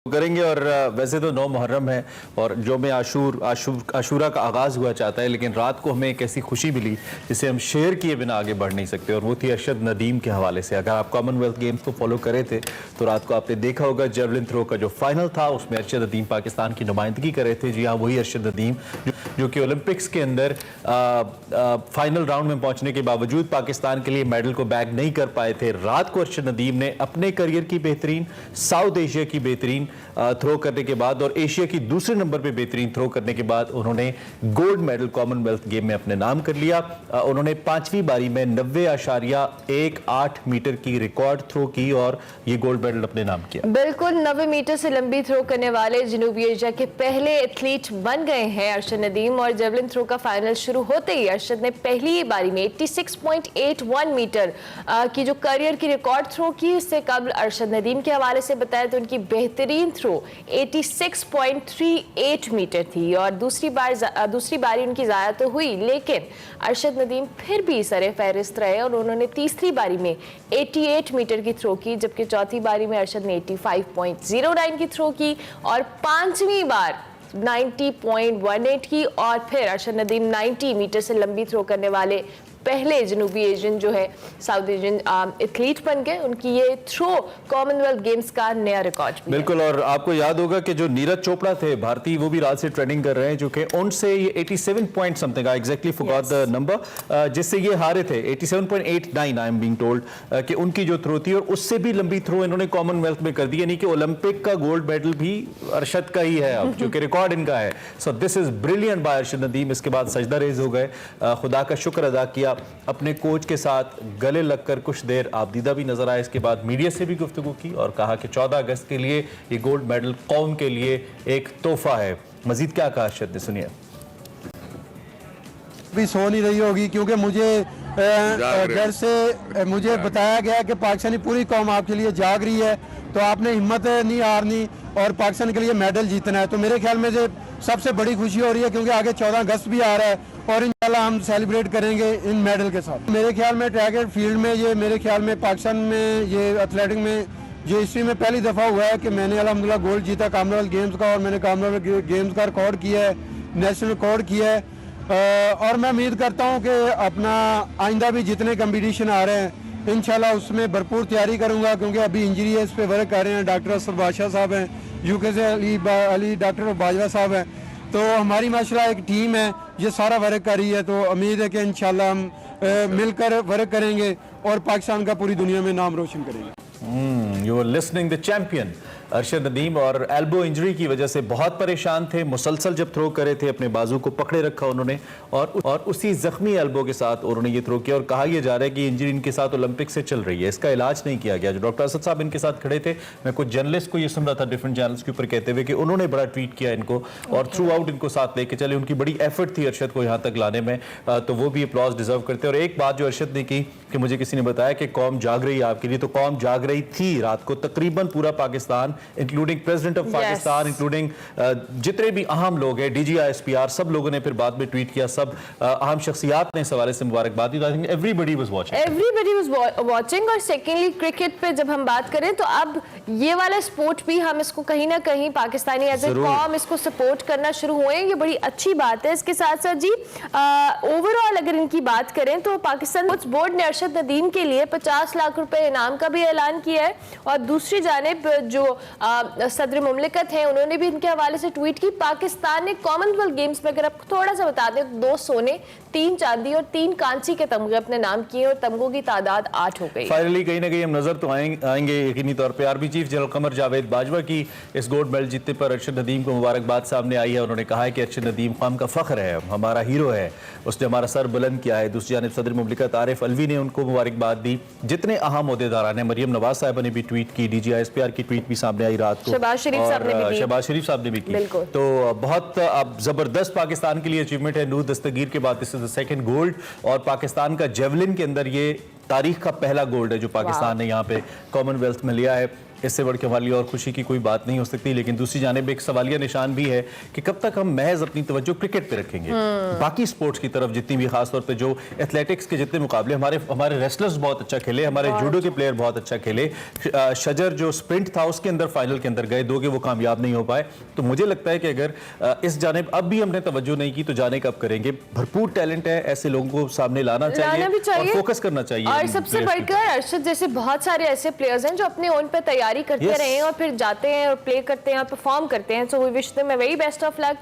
करेंगे। और वैसे तो 9 मुहर्रम है और जो में आशूरा का आगाज़ हुआ चाहता है, लेकिन रात को हमें एक ऐसी खुशी मिली जिसे हम शेयर किए बिना आगे बढ़ नहीं सकते, और वो थी अरशद नदीम के हवाले से। अगर आप कॉमनवेल्थ गेम्स को फॉलो करे थे तो रात को आपने देखा होगा जेवलिन थ्रो का जो फाइनल था उसमें अरशद नदीम पाकिस्तान की नुमाइंदगी कर रहे थे। जी हाँ, वही अरशद नदीम जो कि ओलंपिक्स के अंदर फाइनल राउंड में पहुंचने के बावजूद पाकिस्तान के लिए मेडल को बैग नहीं कर पाए थे। रात को अरशद नदीम ने अपने करियर की बेहतरीन, साउथ एशिया की बेहतरीन थ्रो करने के बाद और एशिया की दूसरे नंबर पे बेहतरीन थ्रो करने के बाद उन्होंने गोल्ड मेडल कॉमनवेल्थ गेम में अपने नाम कर लिया। उन्होंने 5वीं बारी में 90.18 मीटर की रिकॉर्ड थ्रो की और ये गोल्ड मेडल अपने नाम किया। बिल्कुल 90 मीटर से लंबी थ्रो करने वाले जनूबी एशिया के पहले एथलीट बन गए हैं अरशद नदीम। और जेवलिन थ्रो का फाइनल शुरू होते ही अरशद ने पहली बारी में 86.81 मीटर की जो करियर की रिकॉर्ड थ्रो की। इससे कबल अरशद नदीम के हवाले से बताया तो उनकी बेहतरीन थ्रो 86.38 मीटर थी और दूसरी बारी उनकी ज़ाया तो हुई, लेकिन अरशद नदीम फिर भी सरे फहरिस्त रहे और उन्होंने तीसरी बारी में 88 मीटर की थ्रो की, जबकि चौथी बारी में अरशद ने 85.09 की थ्रो की और पांचवी बार 90.18 की। और फिर अरशद नदीम 90 मीटर से लंबी थ्रो करने वाले पहले जनूबी एशियन जो है साउथ एशियन एथलीट बन गए। उनकी ये थ्रो कॉमनवेल्थ गेम्स का नया रिकॉर्ड भी बिल्कुल। और आपको याद होगा कि जो नीरज चोपड़ा थे भारतीय, वो भी रात से ट्रेनिंग कर रहे हैं, जो कि उनसे ये 87 point something, I exactly forgot the number, जिससे ये हारे थे 87.89 आई एम बीइंग टोल्ड कि उनकी जो थ्रो थी, और उससे भी लंबी थ्रो इन्होंने कॉमनवेल्थ में कर दी। यानी कि ओलंपिक का गोल्ड मेडल भी अरशद का ही है अब, जो कि रिकॉर्ड इनका है। So this is brilliant by Arshad Nadeem. इसके बाद सजदा रेज हो गए, खुदा का शुक्र अदा किया, अपने कोच के साथ गले लगकर कुछ देर आपदीदा भी नजर आए। इसके बाद मीडिया से भी गुफ्तगू की और कहा कि 14 अगस्त के लिए ये गोल्ड मेडल कौम के लिए एक तोहफा है। मजीद क्या कहा अरशद ने, सुनिए। भी सो नहीं रही होगी क्योंकि मुझे घर से मुझे बताया गया कि पाकिस्तानी पूरी कौम आपके लिए जाग रही है, तो आपने हिम्मत नहीं हारनी और पाकिस्तान के लिए मेडल जीतना है। तो मेरे ख्याल में से सबसे बड़ी खुशी हो रही है क्योंकि आगे 14 अगस्त भी आ रहा है और इंशाल्लाह हम सेलिब्रेट करेंगे इन मेडल के साथ। मेरे ख्याल में ट्रैक एंड फील्ड में ये मेरे ख्याल में पाकिस्तान में ये एथलेटिक में जो हिस्ट्री में पहली दफ़ा हुआ है कि मैंने अल्हम्दुलिल्लाह गोल्ड जीता कॉमनवेल्थ गेम्स का, और मैंने कॉमनवेल्थ गेम्स का रिकॉर्ड किया है, नेशनल रिकॉर्ड किया है। और मैं उम्मीद करता हूँ कि अपना आइंदा भी जितने कंपटीशन आ रहे हैं इंशाल्लाह उसमें भरपूर तैयारी करूँगा, क्योंकि अभी इंजरी है, इस पर वर्क कर रहे हैं। डॉक्टर असद बादशाह साहब हैं, यूके से अली डॉक्टर बाजवा साहब हैं, तो हमारी माशाल्लाह एक टीम है ये सारा वर्क कर रही है। तो उम्मीद है कि इंशाल्लाह हम मिलकर वर्क करेंगे और पाकिस्तान का पूरी दुनिया में नाम रोशन करेंगे। You are listening the champion Arshad Nadeem. और एल्बो इंजरी की वजह से बहुत परेशान थे, मुसलसल जब थ्रो करे थे अपने बाजू को पकड़े रखा उन्होंने, और उसी जख्मी एल्बो के साथ उन्होंने ये थ्रो किया। और कहा यह जा रहा है कि इंजरी इनके साथ ओलंपिक से चल रही है, इसका इलाज नहीं किया गया। जो डॉक्टर असद साहब इनके साथ खड़े थे, मैं कुछ जर्नलिस्ट को ये सुन रहा था डिफरेंट चैनल्स के ऊपर कहते हुए कि उन्होंने बड़ा ट्वीट किया इनको और थ्रू आउट इनको साथ लेके चले। उनकी बड़ी एफर्ट थी अरशद को यहाँ तक लाने में, तो वो भी अपलॉज डिजर्व करते हैं। और एक बात जो अरशद ने की कि मुझे किसी ने बताया कि कौम जाग रही है आपके लिए, तो कौम जाग रही थी रात को। तकरीबन पूरा Pakistan including president of Pakistan, including जितने भी अहम लोग हैं, DGISPR, सब लोगों ने फिर बाद में ट्वीट किया, सब अहम शख्सियात ने इस हवाले से मुबारकबाद दी। I think everybody was watching. और सेकेंडली क्रिकेट पे जब हम बात करें तो अब ये वाला स्पोर्ट भी हम इसको कहीं ना कहीं पाकिस्तानी एज ए कौम इसको सपोर्ट करना शुरू हुए, ये बड़ी अच्छी बात है। इसके साथ साथ जी ओवरऑल अगर इनकी बात करें तो पाकिस्तान स्पोर्ट्स बोर्ड ने अरशद नदीम के लिए 50 लाख रुपए इनाम का भी ऐलान किया है। और दूसरी जानिब जो सदर मुमलिकत हैं उन्होंने भी इनके हवाले से ट्वीट की। पाकिस्तान ने कॉमनवेल्थ गेम्स में अगर आपको थोड़ा सा बता दें, 2 सोने, 3 चांदी और 3 कांसी के तमगे अपने नाम किए और तमगों की तादाद 8 हो गई। फाइनली कहीं ना कहीं हम नजर तो आएंगे यकीनी तौर पे। Army chief general Qamar Javed Bajwa की इस गोल्ड मेडल जीतने पर अरशद नदीम को मुबारकबाद सामने आई है। उन्होंने कहा है कि अरशद नदीम कौम का फख्र है, हमारा हीरो है, उसने हमारा सर बुलंद किया है। दूसरी जानिब सदर मुमलिकत आरिफ अलवी ने उनको मुबारकबाद दी। जितने अहम ओहदेदारान ने, मरियम नवाज साहबा ने भी ट्वीट की, DGISPR की ट्वीट भी सामने आई रात को, शहबाज शरीफ साहब ने भी की। तो बहुत अब जबरदस्त पाकिस्तान के लिए अचीवमेंट है। नूर दस्तगीर के बाद this is the second gold, और पाकिस्तान का जेवलिन के अंदर ये तारीख का पहला गोल्ड है जो पाकिस्तान ने यहाँ पे कॉमनवेल्थ में लिया है। इससे बढ़ के हमारे लिए और खुशी की कोई बात नहीं हो सकती। लेकिन दूसरी जानिब एक सवालिया निशान भी है कि कब तक हम महज अपनी तवज्जो क्रिकेट पे रखेंगे, बाकी स्पोर्ट्स की तरफ जितनी भी, खासतौर पे जो एथलेटिक्स के जितने मुकाबले, हमारे रेसलर्स बहुत अच्छा खेले, हमारे जूडो के प्लेयर बहुत अच्छा खेले, शजर जो स्प्रिंट था उसके अंदर फाइनल के अंदर गए, 2 के वो कामयाब नहीं हो पाए। तो मुझे लगता है कि अगर इस जानिब अब भी हमने तवज्जो नहीं की तो जाने कब करेंगे। भरपूर टैलेंट है, ऐसे लोगों को सामने लाना चाहिए और फोकस करना चाहिए। और सबसे बढ़कर अरशद जैसे बहुत सारे ऐसे प्लेयर्स हैं जो अपने ओन पे तैयारी करते रहे हैं और फिर जाते हैं और प्ले करते हैं और परफॉर्म करते हैं। So we wish them a very best of luck.